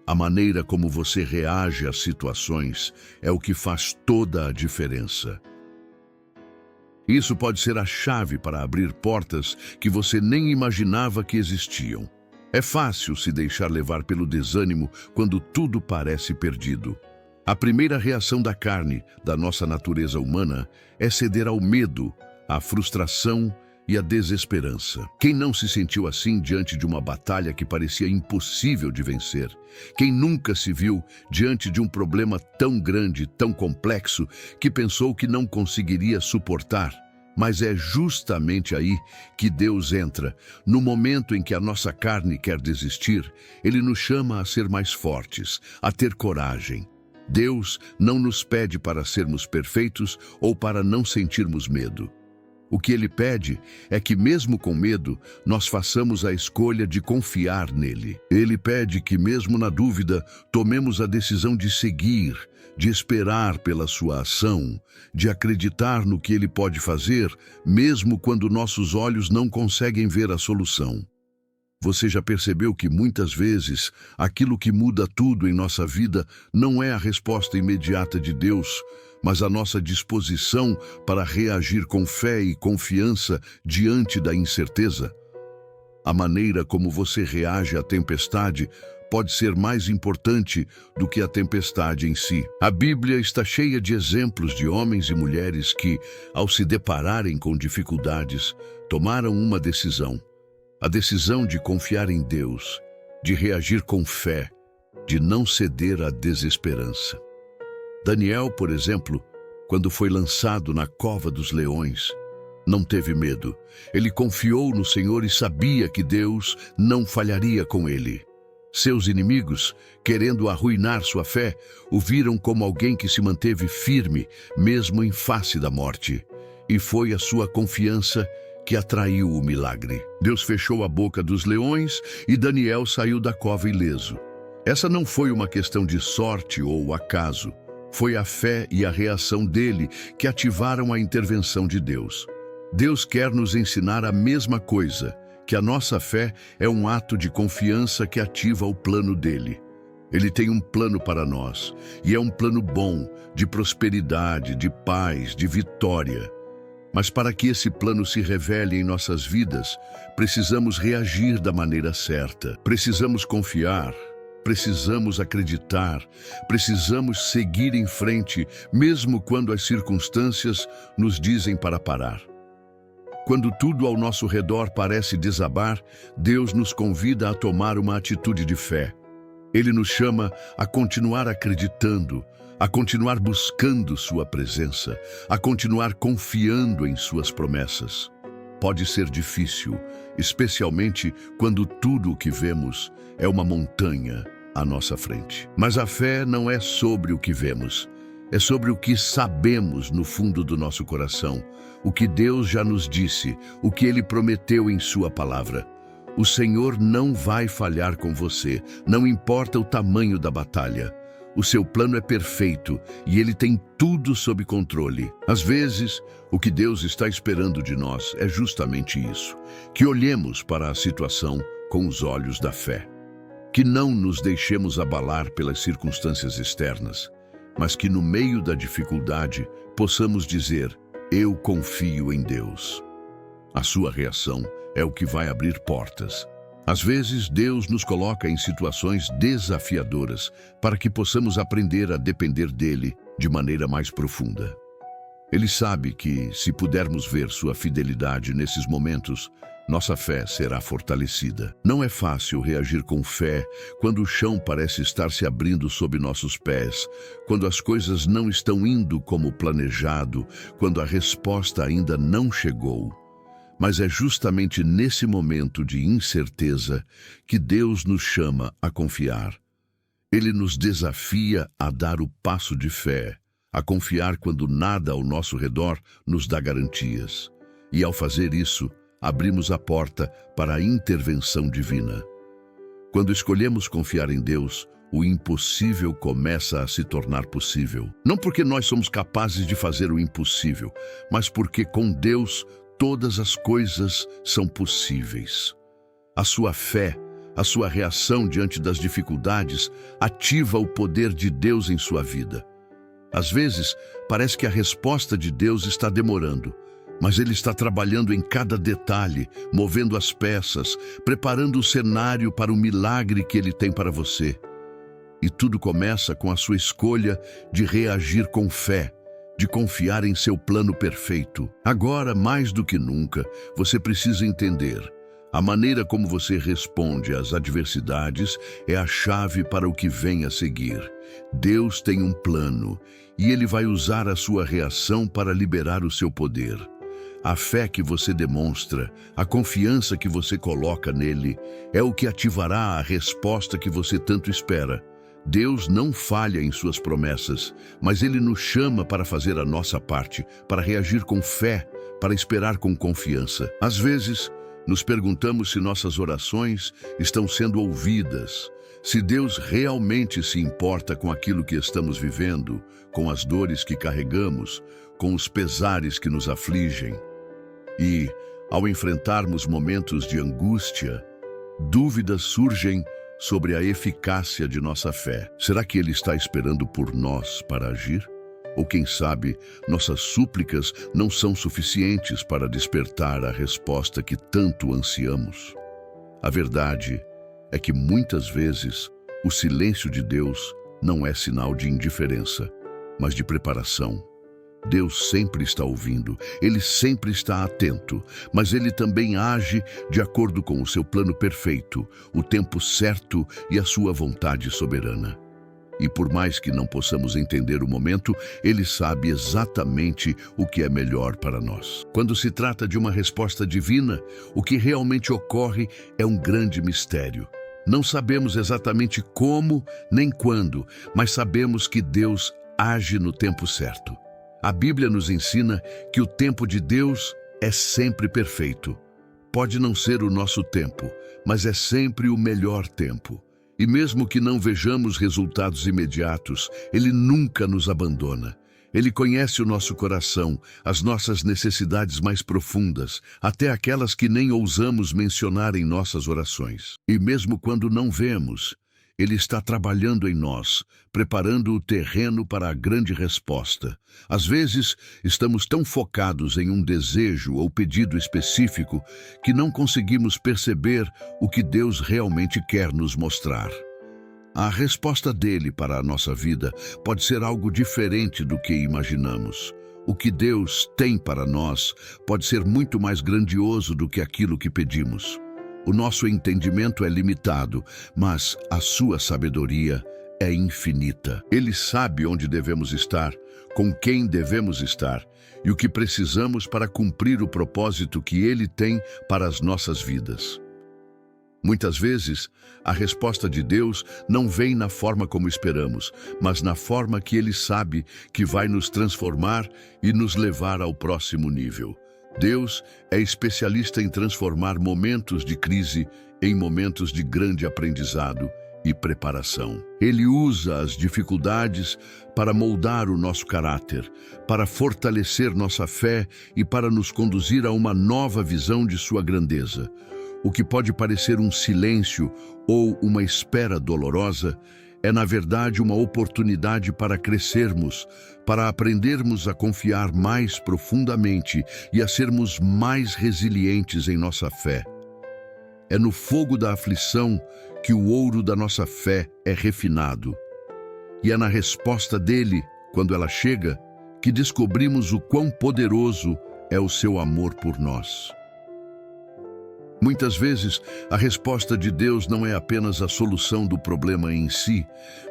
A maneira como você reage às situações é o que faz toda a diferença. Isso pode ser a chave para abrir portas que você nem imaginava que existiam. É fácil se deixar levar pelo desânimo quando tudo parece perdido. A primeira reação da carne, da nossa natureza humana, é ceder ao medo, à frustração e à desesperança. Quem não se sentiu assim diante de uma batalha que parecia impossível de vencer? Quem nunca se viu diante de um problema tão grande, tão complexo, que pensou que não conseguiria suportar? Mas é justamente aí que Deus entra. No momento em que a nossa carne quer desistir, Ele nos chama a ser mais fortes, a ter coragem. Deus não nos pede para sermos perfeitos ou para não sentirmos medo. O que Ele pede é que, mesmo com medo, nós façamos a escolha de confiar nele. Ele pede que, mesmo na dúvida, tomemos a decisão de seguir, de esperar pela sua ação, de acreditar no que Ele pode fazer, mesmo quando nossos olhos não conseguem ver a solução. Você já percebeu que muitas vezes aquilo que muda tudo em nossa vida não é a resposta imediata de Deus, mas a nossa disposição para reagir com fé e confiança diante da incerteza? A maneira como você reage à tempestade pode ser mais importante do que a tempestade em si. A Bíblia está cheia de exemplos de homens e mulheres que, ao se depararem com dificuldades, tomaram uma decisão. A decisão de confiar em Deus, de reagir com fé, de não ceder à desesperança. Daniel, por exemplo, quando foi lançado na cova dos leões, não teve medo. Ele confiou no Senhor e sabia que Deus não falharia com ele. Seus inimigos, querendo arruinar sua fé, o viram como alguém que se manteve firme, mesmo em face da morte. E foi a sua confiança que atraiu o milagre. Deus fechou a boca dos leões e Daniel saiu da cova ileso. Essa não foi uma questão de sorte ou acaso. Foi a fé e a reação dele que ativaram a intervenção de Deus. Deus quer nos ensinar a mesma coisa, que a nossa fé é um ato de confiança que ativa o plano dele. Ele tem um plano para nós, e é um plano bom, de prosperidade, de paz, de vitória. Mas para que esse plano se revele em nossas vidas, precisamos reagir da maneira certa. Precisamos confiar, precisamos acreditar, precisamos seguir em frente, mesmo quando as circunstâncias nos dizem para parar. Quando tudo ao nosso redor parece desabar, Deus nos convida a tomar uma atitude de fé. Ele nos chama a continuar acreditando, a continuar buscando sua presença, a continuar confiando em suas promessas. Pode ser difícil, especialmente quando tudo o que vemos é uma montanha à nossa frente. Mas a fé não é sobre o que vemos, é sobre o que sabemos no fundo do nosso coração, o que Deus já nos disse, o que Ele prometeu em sua palavra. O Senhor não vai falhar com você, não importa o tamanho da batalha. O seu plano é perfeito e Ele tem tudo sob controle. Às vezes, o que Deus está esperando de nós é justamente isso, que olhemos para a situação com os olhos da fé. Que não nos deixemos abalar pelas circunstâncias externas, mas que no meio da dificuldade possamos dizer: eu confio em Deus. A sua reação é o que vai abrir portas. Às vezes, Deus nos coloca em situações desafiadoras para que possamos aprender a depender dele de maneira mais profunda. Ele sabe que, se pudermos ver sua fidelidade nesses momentos, nossa fé será fortalecida. Não é fácil reagir com fé quando o chão parece estar se abrindo sob nossos pés, quando as coisas não estão indo como planejado, quando a resposta ainda não chegou. Mas é justamente nesse momento de incerteza que Deus nos chama a confiar. Ele nos desafia a dar o passo de fé, a confiar quando nada ao nosso redor nos dá garantias. E ao fazer isso, abrimos a porta para a intervenção divina. Quando escolhemos confiar em Deus, o impossível começa a se tornar possível. Não porque nós somos capazes de fazer o impossível, mas porque com Deus todas as coisas são possíveis. A sua fé, a sua reação diante das dificuldades, ativa o poder de Deus em sua vida. Às vezes, parece que a resposta de Deus está demorando, mas Ele está trabalhando em cada detalhe, movendo as peças, preparando o cenário para o milagre que Ele tem para você. E tudo começa com a sua escolha de reagir com fé, de confiar em seu plano perfeito. Agora, mais do que nunca, você precisa entender: a maneira como você responde às adversidades é a chave para o que vem a seguir. Deus tem um plano, e Ele vai usar a sua reação para liberar o seu poder. A fé que você demonstra, a confiança que você coloca nele, é o que ativará a resposta que você tanto espera. Deus não falha em suas promessas, mas Ele nos chama para fazer a nossa parte, para reagir com fé, para esperar com confiança. Às vezes, nos perguntamos se nossas orações estão sendo ouvidas, se Deus realmente se importa com aquilo que estamos vivendo, com as dores que carregamos, com os pesares que nos afligem. E, ao enfrentarmos momentos de angústia, dúvidas surgem sobre a eficácia de nossa fé. Será que Ele está esperando por nós para agir? Ou quem sabe, nossas súplicas não são suficientes para despertar a resposta que tanto ansiamos? A verdade é que muitas vezes o silêncio de Deus não é sinal de indiferença, mas de preparação. Deus sempre está ouvindo, Ele sempre está atento, mas Ele também age de acordo com o seu plano perfeito, o tempo certo e a sua vontade soberana. E por mais que não possamos entender o momento, Ele sabe exatamente o que é melhor para nós. Quando se trata de uma resposta divina, o que realmente ocorre é um grande mistério. Não sabemos exatamente como nem quando, mas sabemos que Deus age no tempo certo. A Bíblia nos ensina que o tempo de Deus é sempre perfeito. Pode não ser o nosso tempo, mas é sempre o melhor tempo. E mesmo que não vejamos resultados imediatos, Ele nunca nos abandona. Ele conhece o nosso coração, as nossas necessidades mais profundas, até aquelas que nem ousamos mencionar em nossas orações. E mesmo quando não vemos, Ele está trabalhando em nós, preparando o terreno para a grande resposta. Às vezes, estamos tão focados em um desejo ou pedido específico que não conseguimos perceber o que Deus realmente quer nos mostrar. A resposta dele para a nossa vida pode ser algo diferente do que imaginamos. O que Deus tem para nós pode ser muito mais grandioso do que aquilo que pedimos. O nosso entendimento é limitado, mas a sua sabedoria é infinita. Ele sabe onde devemos estar, com quem devemos estar e o que precisamos para cumprir o propósito que Ele tem para as nossas vidas. Muitas vezes, a resposta de Deus não vem na forma como esperamos, mas na forma que Ele sabe que vai nos transformar e nos levar ao próximo nível. Deus é especialista em transformar momentos de crise em momentos de grande aprendizado e preparação. Ele usa as dificuldades para moldar o nosso caráter, para fortalecer nossa fé e para nos conduzir a uma nova visão de sua grandeza. O que pode parecer um silêncio ou uma espera dolorosa é, na verdade, uma oportunidade para crescermos, para aprendermos a confiar mais profundamente e a sermos mais resilientes em nossa fé. É no fogo da aflição que o ouro da nossa fé é refinado. E é na resposta dele, quando ela chega, que descobrimos o quão poderoso é o seu amor por nós. Muitas vezes, a resposta de Deus não é apenas a solução do problema em si,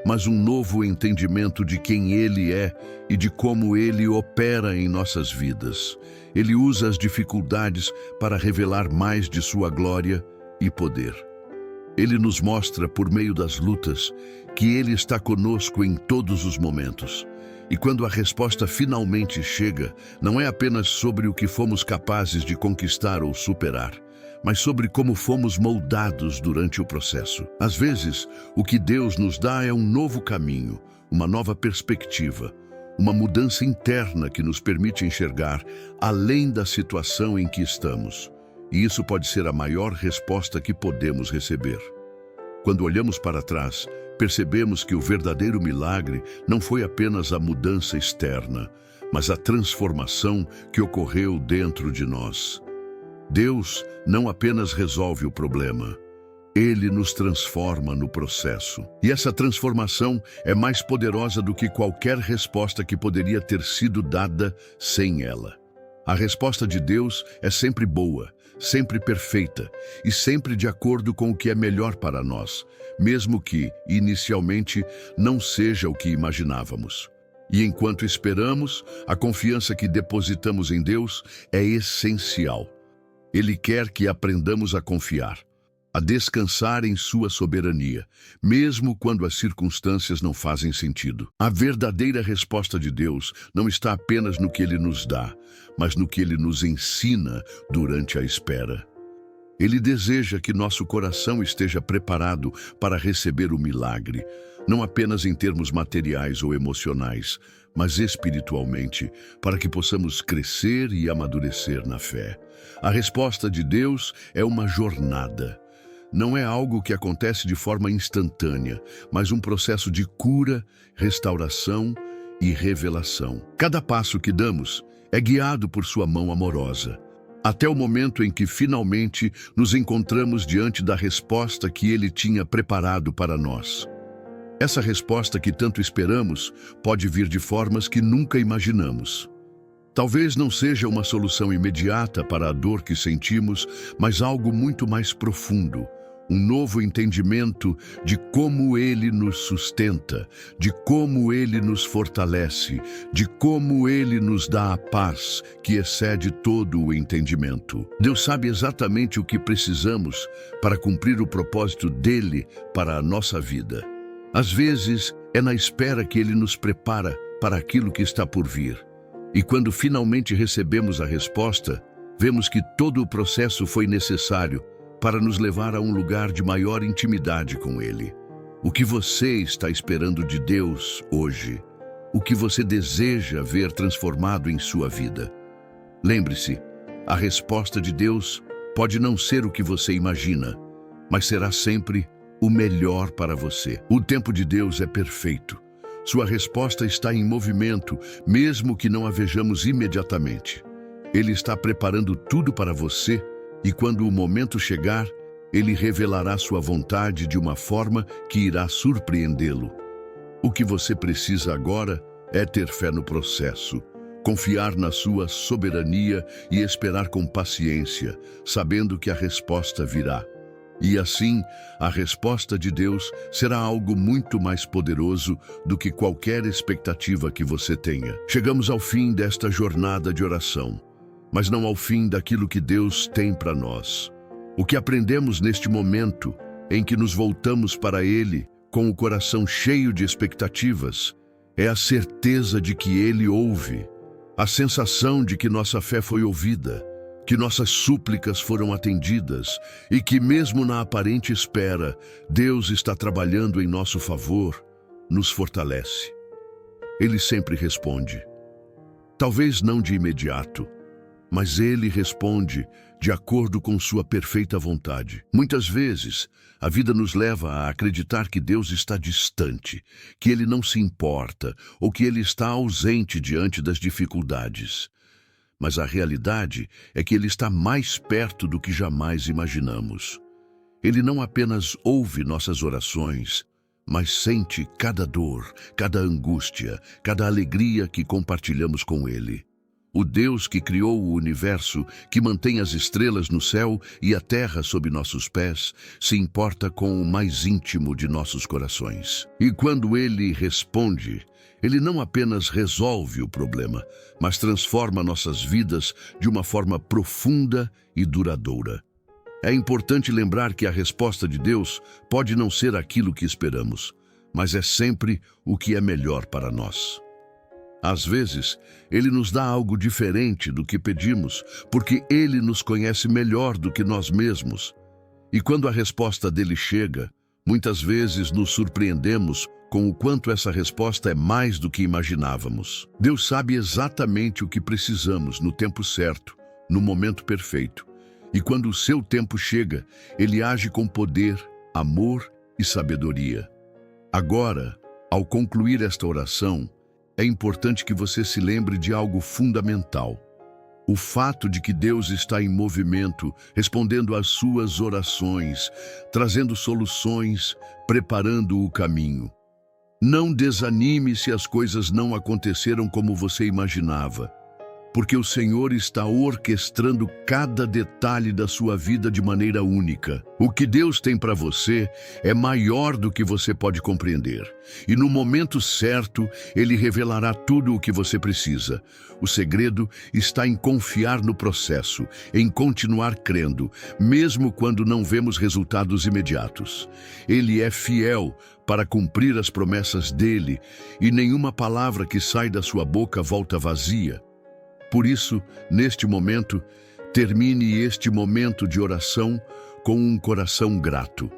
mas um novo entendimento de quem Ele é e de como Ele opera em nossas vidas. Ele usa as dificuldades para revelar mais de sua glória e poder. Ele nos mostra, por meio das lutas, que Ele está conosco em todos os momentos. E quando a resposta finalmente chega, não é apenas sobre o que fomos capazes de conquistar ou superar, mas sobre como fomos moldados durante o processo. Às vezes, o que Deus nos dá é um novo caminho, uma nova perspectiva, uma mudança interna que nos permite enxergar além da situação em que estamos. E isso pode ser a maior resposta que podemos receber. Quando olhamos para trás, percebemos que o verdadeiro milagre não foi apenas a mudança externa, mas a transformação que ocorreu dentro de nós. Deus não apenas resolve o problema, Ele nos transforma no processo. E essa transformação é mais poderosa do que qualquer resposta que poderia ter sido dada sem ela. A resposta de Deus é sempre boa, sempre perfeita e sempre de acordo com o que é melhor para nós, mesmo que, inicialmente, não seja o que imaginávamos. E enquanto esperamos, a confiança que depositamos em Deus é essencial. Ele quer que aprendamos a confiar, a descansar em sua soberania, mesmo quando as circunstâncias não fazem sentido. A verdadeira resposta de Deus não está apenas no que Ele nos dá, mas no que Ele nos ensina durante a espera. Ele deseja que nosso coração esteja preparado para receber o milagre, não apenas em termos materiais ou emocionais, mas espiritualmente, para que possamos crescer e amadurecer na fé. A resposta de Deus é uma jornada. Não é algo que acontece de forma instantânea, mas um processo de cura, restauração e revelação. Cada passo que damos é guiado por sua mão amorosa, até o momento em que finalmente nos encontramos diante da resposta que Ele tinha preparado para nós. Essa resposta que tanto esperamos pode vir de formas que nunca imaginamos. Talvez não seja uma solução imediata para a dor que sentimos, mas algo muito mais profundo. Um novo entendimento de como Ele nos sustenta, de como Ele nos fortalece, de como Ele nos dá a paz que excede todo o entendimento. Deus sabe exatamente o que precisamos para cumprir o propósito dEle para a nossa vida. Às vezes, é na espera que Ele nos prepara para aquilo que está por vir. E quando finalmente recebemos a resposta, vemos que todo o processo foi necessário para nos levar a um lugar de maior intimidade com Ele. O que você está esperando de Deus hoje? O que você deseja ver transformado em sua vida? Lembre-se, a resposta de Deus pode não ser o que você imagina, mas será sempre o melhor para você. O tempo de Deus é perfeito. Sua resposta está em movimento, mesmo que não a vejamos imediatamente. Ele está preparando tudo para você e quando o momento chegar, Ele revelará sua vontade de uma forma que irá surpreendê-lo. O que você precisa agora é ter fé no processo, confiar na sua soberania e esperar com paciência, sabendo que a resposta virá. E assim, a resposta de Deus será algo muito mais poderoso do que qualquer expectativa que você tenha. Chegamos ao fim desta jornada de oração, mas não ao fim daquilo que Deus tem para nós. O que aprendemos neste momento em que nos voltamos para Ele com o coração cheio de expectativas é a certeza de que Ele ouve, a sensação de que nossa fé foi ouvida, que nossas súplicas foram atendidas e que mesmo na aparente espera, Deus está trabalhando em nosso favor, nos fortalece. Ele sempre responde. Talvez não de imediato, mas Ele responde de acordo com sua perfeita vontade. Muitas vezes, a vida nos leva a acreditar que Deus está distante, que Ele não se importa ou que Ele está ausente diante das dificuldades. Mas a realidade é que Ele está mais perto do que jamais imaginamos. Ele não apenas ouve nossas orações, mas sente cada dor, cada angústia, cada alegria que compartilhamos com Ele. O Deus que criou o universo, que mantém as estrelas no céu e a terra sob nossos pés, se importa com o mais íntimo de nossos corações. E quando Ele responde, Ele não apenas resolve o problema, mas transforma nossas vidas de uma forma profunda e duradoura. É importante lembrar que a resposta de Deus pode não ser aquilo que esperamos, mas é sempre o que é melhor para nós. Às vezes, Ele nos dá algo diferente do que pedimos, porque Ele nos conhece melhor do que nós mesmos. E quando a resposta dele chega, muitas vezes nos surpreendemos com o quanto essa resposta é mais do que imaginávamos. Deus sabe exatamente o que precisamos no tempo certo, no momento perfeito. E quando o seu tempo chega, Ele age com poder, amor e sabedoria. Agora, ao concluir esta oração, é importante que você se lembre de algo fundamental. O fato de que Deus está em movimento, respondendo às suas orações, trazendo soluções, preparando o caminho. Não desanime se as coisas não aconteceram como você imaginava, porque o Senhor está orquestrando cada detalhe da sua vida de maneira única. O que Deus tem para você é maior do que você pode compreender. E no momento certo, Ele revelará tudo o que você precisa. O segredo está em confiar no processo, em continuar crendo, mesmo quando não vemos resultados imediatos. Ele é fiel para cumprir as promessas dele, e nenhuma palavra que sai da sua boca volta vazia. Por isso, neste momento, termine este momento de oração com um coração grato.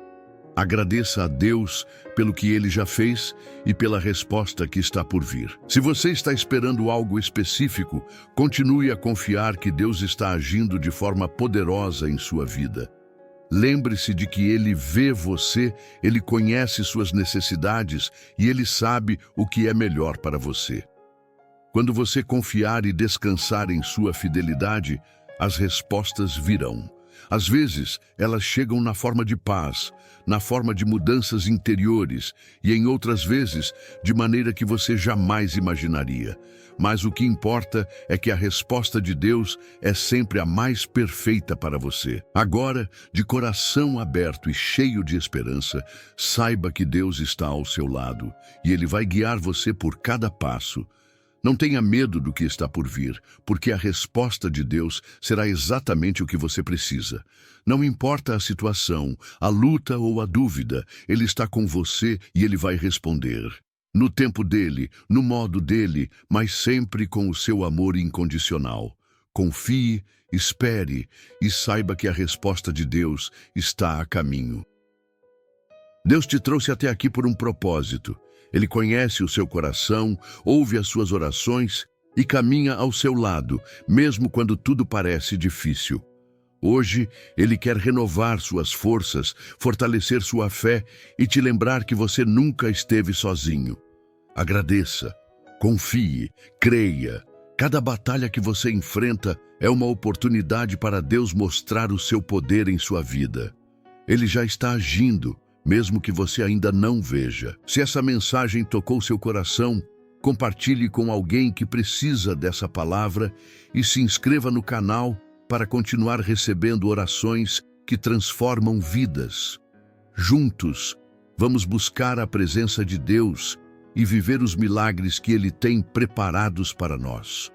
Agradeça a Deus pelo que Ele já fez e pela resposta que está por vir. Se você está esperando algo específico, continue a confiar que Deus está agindo de forma poderosa em sua vida. Lembre-se de que Ele vê você, Ele conhece suas necessidades e Ele sabe o que é melhor para você. Quando você confiar e descansar em sua fidelidade, as respostas virão. Às vezes, elas chegam na forma de paz, na forma de mudanças interiores e, em outras vezes, de maneira que você jamais imaginaria. Mas o que importa é que a resposta de Deus é sempre a mais perfeita para você. Agora, de coração aberto e cheio de esperança, saiba que Deus está ao seu lado e Ele vai guiar você por cada passo. Não tenha medo do que está por vir, porque a resposta de Deus será exatamente o que você precisa. Não importa a situação, a luta ou a dúvida, Ele está com você e Ele vai responder. No tempo dele, no modo dele, mas sempre com o seu amor incondicional. Confie, espere e saiba que a resposta de Deus está a caminho. Deus te trouxe até aqui por um propósito. Ele conhece o seu coração, ouve as suas orações e caminha ao seu lado, mesmo quando tudo parece difícil. Hoje, Ele quer renovar suas forças, fortalecer sua fé e te lembrar que você nunca esteve sozinho. Agradeça, confie, creia. Cada batalha que você enfrenta é uma oportunidade para Deus mostrar o seu poder em sua vida. Ele já está agindo, mesmo que você ainda não veja. Se essa mensagem tocou seu coração, compartilhe com alguém que precisa dessa palavra e se inscreva no canal para continuar recebendo orações que transformam vidas. Juntos, vamos buscar a presença de Deus e viver os milagres que Ele tem preparados para nós.